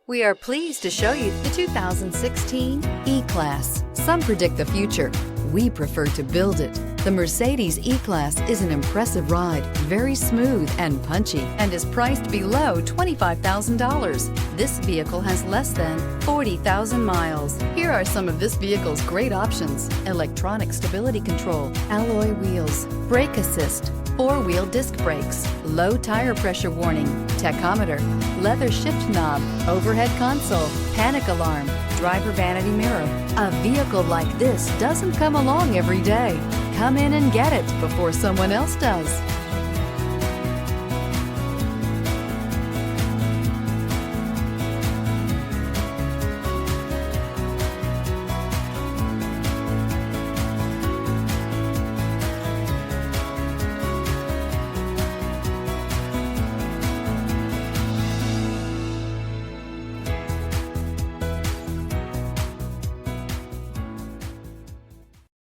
We are pleased to show you the 2016 E-Class. Some predict the future. We prefer to build it. The Mercedes E-Class is an impressive ride, very smooth and punchy, and is priced below $25,000. This vehicle has less than 40,000 miles. Here are some of this vehicle's great options: electronic stability control, alloy wheels, brake assist, four-wheel disc brakes, low tire pressure warning, tachometer, leather shift knob, overhead console, panic alarm, driver vanity mirror. A vehicle like this doesn't come along every day. Come in and get it before someone else does.